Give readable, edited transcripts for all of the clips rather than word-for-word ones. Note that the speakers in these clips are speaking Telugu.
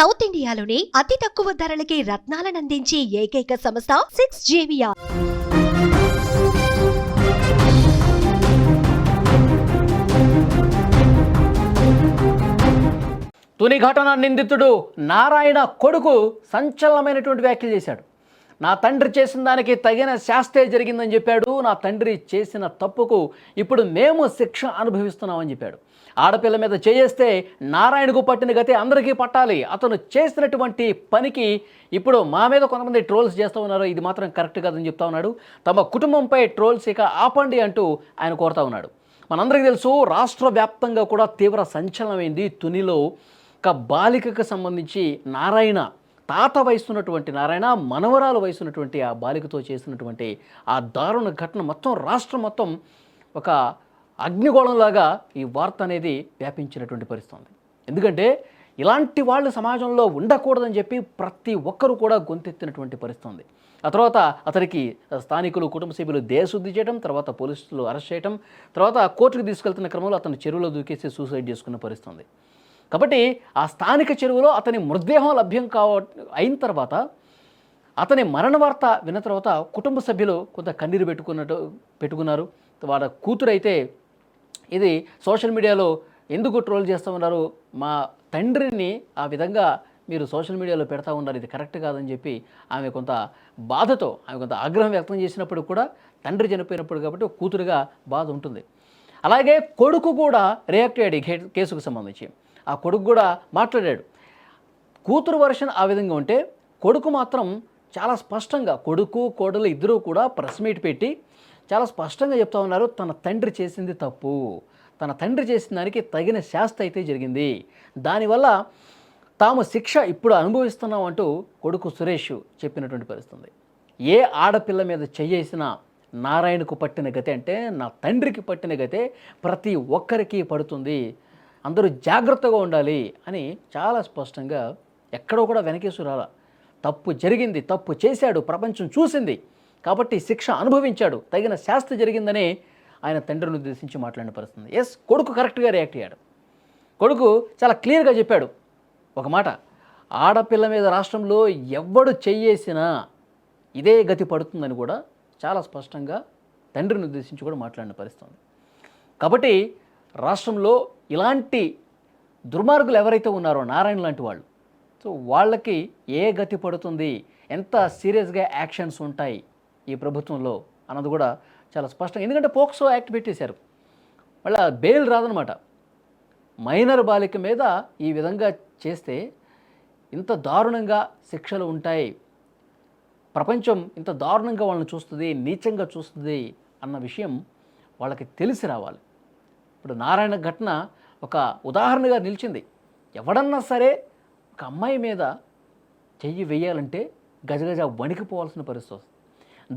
సౌత్ ఇండియాలోని అతి తక్కువ ధరలకి రత్నాలనందించే ఏకైక సంస్థ 6JVR. తుని ఘటన నిందితుడు నారాయణ కొడుకు సంచలనమైనటువంటి వ్యాఖ్యలు చేశాడు. నా తండ్రి చేసిన దానికి తగిన శాస్తే జరిగిందని చెప్పాడు. నా తండ్రి చేసిన తప్పుకు ఇప్పుడు మేము శిక్ష అనుభవిస్తున్నామని చెప్పాడు. ఆడపిల్ల మీద చేయేస్తే నారాయణకు పట్టిన గతి అందరికీ పట్టాలి. అతను చేసినటువంటి పనికి ఇప్పుడు మా మీద కొంతమంది ట్రోల్స్ చేస్తూ ఉన్నారు. ఇది మాత్రం కరెక్ట్ కాదని చెప్తా ఉన్నాడు. తమ కుటుంబంపై ట్రోల్స్ ఇక ఆపండి అంటూ ఆయన కోరుతా ఉన్నాడు. మనందరికీ తెలుసు, రాష్ట్ర వ్యాప్తంగా కూడా తీవ్ర సంచలనమైంది. తునిలో ఒక బాలికకు సంబంధించి నారాయణ తాత వయసున్నటువంటి నారాయణ మనవరాలు వయసున్నటువంటి ఆ బాలికతో చేసినటువంటి ఆ దారుణ ఘటన మొత్తం రాష్ట్రం మొత్తం ఒక అగ్నిగోళంలాగా ఈ వార్త అనేది వ్యాపించినటువంటి పరిస్థితి. ఎందుకంటే ఇలాంటి వాళ్ళు సమాజంలో ఉండకూడదని చెప్పి ప్రతి ఒక్కరూ కూడా గొంతెత్తినటువంటి పరిస్థితి. ఆ తర్వాత అతనికి స్థానికులు, కుటుంబ సభ్యులు దేశశుద్ధి చేయడం, తర్వాత పోలీసులు అరెస్ట్ చేయడం, తర్వాత కోర్టుకు తీసుకెళ్తున్న క్రమంలో అతను చెరువులో దూకేసి సూసైడ్ చేసుకున్న పరిస్థితి. కాబట్టి ఆ స్థానిక చెరువులో అతని మృతదేహం లభ్యం అయిన తర్వాత అతని మరణ వార్త విన్న తర్వాత కుటుంబ సభ్యులు కొంత కన్నీరు పెట్టుకున్నారు. వాళ్ళ కూతురైతే ఇది సోషల్ మీడియాలో ఎందుకు ట్రోల్ చేస్తూ ఉన్నారు, మా తండ్రిని ఆ విధంగా మీరు సోషల్ మీడియాలో పెడతా ఉన్నారు, ఇది కరెక్ట్ కాదని చెప్పి ఆమె కొంత బాధతో, ఆమె కొంత ఆగ్రహం వ్యక్తం చేసినప్పుడు కూడా తండ్రి చనిపోయినప్పుడు కాబట్టి కూతురుగా బాధ ఉంటుంది. అలాగే కొడుకు కూడా రియాక్ట్ అయ్యాడు ఈ కేసుకు సంబంధించి. ఆ కొడుకు కూడా మాట్లాడాడు. కూతురు వర్షన్ ఆ విధంగా ఉంటే కొడుకు మాత్రం చాలా స్పష్టంగా, కొడుకు కోడలు ఇద్దరూ కూడా ప్రెస్ మీట్ పెట్టి చాలా స్పష్టంగా చెప్తా ఉన్నారు, తన తండ్రి చేసింది తప్పు, తన తండ్రి చేసిన దానికి తగిన శాస్తి అయితే జరిగింది, దానివల్ల తాము శిక్ష ఇప్పుడు అనుభవిస్తున్నాం అంటూ కొడుకు సురేష్ చెప్పినటువంటి పరిస్థితి. ఏ ఆడపిల్ల మీద చేయేసిన నారాయణకు పట్టిన గతి అంటే నా తండ్రికి పట్టిన గతే ప్రతి ఒక్కరికి పడుతుంది, అందరూ జాగ్రత్తగా ఉండాలి అని చాలా స్పష్టంగా ఎక్కడో కూడా వెనకేసు రాలా. తప్పు జరిగింది, తప్పు చేశాడు, ప్రపంచం చూసింది కాబట్టి శిక్ష అనుభవించాడు, తగిన శాస్తి జరిగిందని ఆయన తండ్రిని ఉద్దేశించి మాట్లాడిన పరిస్థితి. ఎస్, కొడుకు కరెక్ట్గా రియాక్ట్ అయ్యాడు. కొడుకు చాలా క్లియర్గా చెప్పాడు ఒక మాట, ఆడపిల్ల మీద రాష్ట్రంలో ఎవ్వడు చెయ్యేసినా ఇదే గతి పడుతుందని కూడా చాలా స్పష్టంగా తండ్రిని ఉద్దేశించి కూడా మాట్లాడిన పరిస్థితి. కాబట్టి రాష్ట్రంలో ఇలాంటి దుర్మార్గులు ఎవరైతే ఉన్నారో నారాయణ లాంటి వాళ్ళు, సో వాళ్ళకి ఏ గతి పడుతుంది, ఎంత సీరియస్గా యాక్షన్స్ ఉంటాయి ఈ ప్రభుత్వంలో అన్నది కూడా చాలా స్పష్టంగా. ఎందుకంటే పోక్సో యాక్ట్ పెట్టేశారు, మళ్ళీ బెయిల్ రాదనమాట. మైనర్ బాలిక మీద ఈ విధంగా చేస్తే ఇంత దారుణంగా శిక్షలు ఉంటాయి, ప్రపంచం ఇంత దారుణంగా వాళ్ళని చూస్తుంది, నీచంగా చూస్తుంది అన్న విషయం వాళ్ళకి తెలిసి రావాలి. ఇప్పుడు నారాయణ ఘటన ఒక ఉదాహరణగా నిలిచింది. ఎవడన్నా సరే ఒక అమ్మాయి మీద చెయ్యి వేయాలంటే గజగజ వణికిపోవాల్సిన పరిస్థితి వస్తుంది.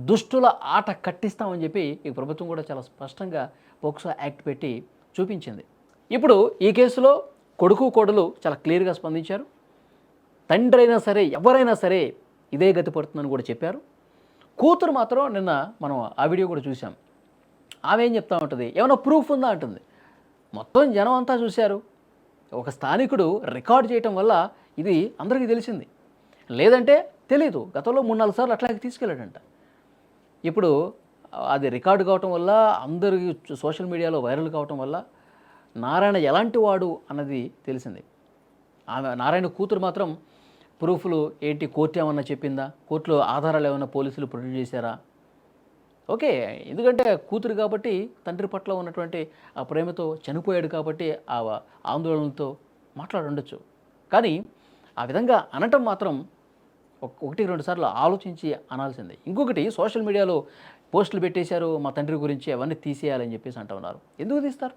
దుష్టుల ఆట కట్టిస్తామని చెప్పి ఈ ప్రభుత్వం కూడా చాలా స్పష్టంగా పోక్సో యాక్ట్ పెట్టి చూపించింది. ఇప్పుడు ఈ కేసులో కొడుకు కోడలు చాలా క్లియర్గా స్పందించారు. తండ్రి అయినా సరే ఎవరైనా సరే ఇదే గతి పడుతుందని కూడా చెప్పారు. కూతురు మాత్రం నిన్న మనం ఆ వీడియో కూడా చూసాం. ఆమె ఏం చెప్తా ఉంటుంది, ఏమైనా ప్రూఫ్ ఉందా అంటుంది. మొత్తం జనం అంతా చూశారు, ఒక స్థానికుడు రికార్డ్ చేయటం వల్ల ఇది అందరికీ తెలిసింది, లేదంటే తెలీదు. గతంలో 3-4 సార్లు అట్లాగే తీసుకెళ్ళాడంట. ఇప్పుడు అది రికార్డు కావటం వల్ల, అందరికీ సోషల్ మీడియాలో వైరల్ కావటం వల్ల నారాయణ ఎలాంటి వాడు అన్నది తెలిసింది. ఆమె నారాయణ కూతురు మాత్రం ప్రూఫ్లు ఏంటి, కోర్టు ఏమన్నా చెప్పిందా, కోర్టులో ఆధారాలు ఏమన్నా పోలీసులు ప్రొడ్యూస్ చేశారా, ఓకే, ఎందుకంటే కూతురు కాబట్టి తండ్రి పట్ల ఉన్నటువంటి ఆ ప్రేమతో చనిపోయాడు కాబట్టి ఆ ఆందోళనతో మాట్లాడుండొచ్చు. కానీ ఆ విధంగా అనటం మాత్రం 1-2 సార్లు ఆలోచించి అనాల్సిందే. ఇంకొకటి, సోషల్ మీడియాలో పోస్టులు పెట్టేశారు మా తండ్రి గురించి, అవన్నీ తీసేయాలని చెప్పేసి అంటూ ఉన్నారు. ఎందుకు తీస్తారు?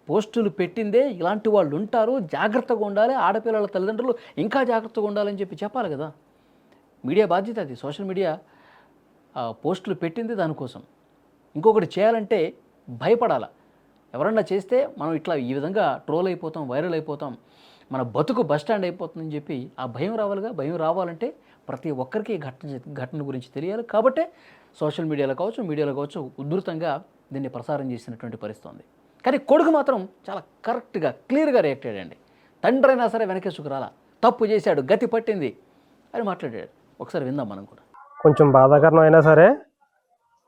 పోస్టులు పెట్టిందే ఇలాంటి వాళ్ళు ఉంటారు, జాగ్రత్తగా ఉండాలి, ఆడపిల్లల తల్లిదండ్రులు ఇంకా జాగ్రత్తగా ఉండాలని చెప్పాలి కదా. మీడియా బాధ్యత అది. సోషల్ మీడియా పోస్టులు పెట్టింది దానికోసం. ఇంకొకటి చేయాలంటే భయపడాలి. ఎవరన్నా చేస్తే మనం ఇట్లా ఈ విధంగా ట్రోల్ అయిపోతాం, వైరల్ అయిపోతాం, మన బతుకు బస్టాండ్ అయిపోతుందని చెప్పి ఆ భయం రావాలిగా. భయం రావాలంటే ప్రతి ఒక్కరికి ఘటన గురించి తెలియాలి. కాబట్టే సోషల్ మీడియాలో కావచ్చు ఉధృతంగా దీన్ని ప్రసారం చేసినటువంటి పరిస్థితి ఉంది. కానీ కొడుకు మాత్రం చాలా కరెక్ట్గా క్లియర్గా రియాక్ట్ అయ్యాడండి. తండ్రి అయినా సరే వెనకేసుకు రాలా, తప్పు చేశాడు, గతి పట్టింది అని మాట్లాడాడు. ఒకసారి విందాం మనం కూడా. కొంచెం బాధాకరం అయినా సరే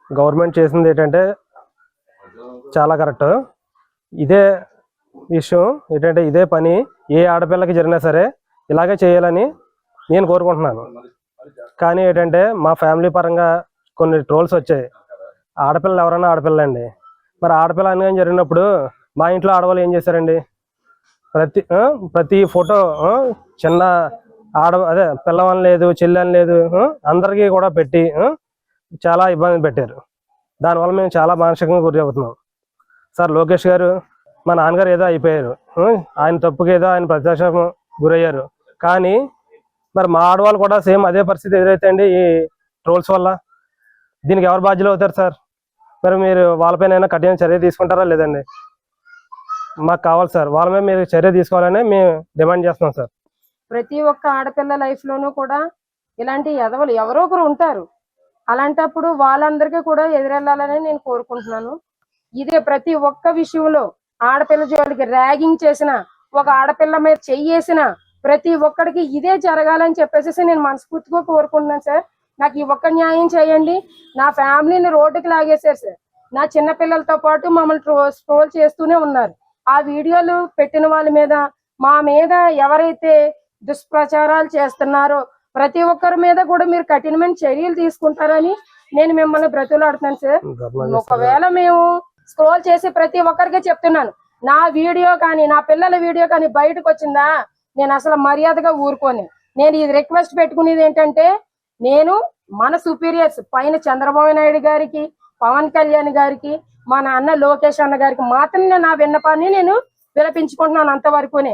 గవర్నమెంట్ చేసింది ఏంటంటే చాలా కరెక్ట్. ఇదే విషయం ఏంటంటే ఇదే పని ఏ ఆడపిల్లకి జరిగినా సరే ఇలాగే చేయాలని నేను కోరుకుంటున్నాను. కానీ ఏంటంటే మా ఫ్యామిలీ పరంగా కొన్ని ట్రోల్స్ వచ్చాయి. ఆడపిల్లలు ఎవరైనా ఆడపిల్లండి, మరి ఆడపిల్ల అన్యాయం జరిగినప్పుడు మా ఇంట్లో ఆడవాళ్ళు ఏం చేశారండి? ప్రతి ఫోటో చిన్న అదే పిల్లవని లేదు, చెల్లెని లేదు, అందరికీ కూడా పెట్టి చాలా ఇబ్బంది పెట్టారు. దానివల్ల మేము చాలా మానసికంగా గురి అవుతున్నాం. సార్ లోకేష్ గారు మా నాన్నగారు ఏదో అయిపోయారు, ఆయన తప్పుకి ఏదో ఆయన ప్రత్యక్షం గురయ్యారు. కానీ మరి మా ఆడవాళ్ళు కూడా సేమ్ అదే పరిస్థితి ఎదురైతే అండి ఈ ట్రోల్స్ వల్ల దీనికి ఎవరు బాధ్యులు అవుతారు సార్? మరి మీరు వాళ్ళపైన కఠిన చర్య తీసుకుంటారా లేదండి? మాకు కావాలి సార్, వాళ్ళ మీద మీరు చర్య తీసుకోవాలని మేము డిమాండ్ చేస్తున్నాం సార్. ప్రతి ఒక్క ఆడపిల్ల లైఫ్ లోనూ కూడా ఇలాంటి ఎదవలు ఎవరో ఒకరు ఉంటారు. అలాంటప్పుడు వాళ్ళందరికీ కూడా ఎదురెళ్లాలని నేను కోరుకుంటున్నాను. ఇదే ప్రతి ఒక్క విషయంలో ఆడపిల్ల జోలికి ర్యాగింగ్ చేసిన, ఒక ఆడపిల్ల మీద చెయ్యేసిన ప్రతి ఒక్కడికి ఇదే జరగాలని చెప్పేసి నేను మనస్ఫూర్తిగా కోరుకుంటున్నాను సార్. నాకు ఈ ఒక్క న్యాయం చేయండి. నా ఫ్యామిలీని రోడ్డుకి లాగేశారు సార్. నా చిన్న పిల్లలతో పాటు మమ్మల్ని ట్రోల్ చేస్తూనే ఉన్నారు. ఆ వీడియోలు పెట్టిన వాళ్ళ మీద, మా మీద ఎవరైతే దుష్ప్రచారాలు చేస్తున్నారో ప్రతి ఒక్కరి మీద కూడా మీరు కఠినమైన చర్యలు తీసుకుంటారని నేను మిమ్మల్ని బ్రతులాడుతున్నాను సార్. ఒకవేళ మేము స్క్రోల్ చేసి ప్రతి ఒక్కరికి చెప్తున్నాను, నా వీడియో కానీ నా పిల్లల వీడియో కానీ బయటకు వచ్చిందా నేను అసలు మర్యాదగా ఊరుకోని. నేను ఇది రిక్వెస్ట్ పెట్టుకునేది ఏంటంటే, నేను మన సుపీరియర్స్ పైన చంద్రబాబు నాయుడు గారికి, పవన్ కళ్యాణ్ గారికి, మా నాన్న లోకేష్ అన్న గారికి మాత్రం నా విన్నపాన్ని నేను విలపించుకుంటున్నాను అంతవరకునే.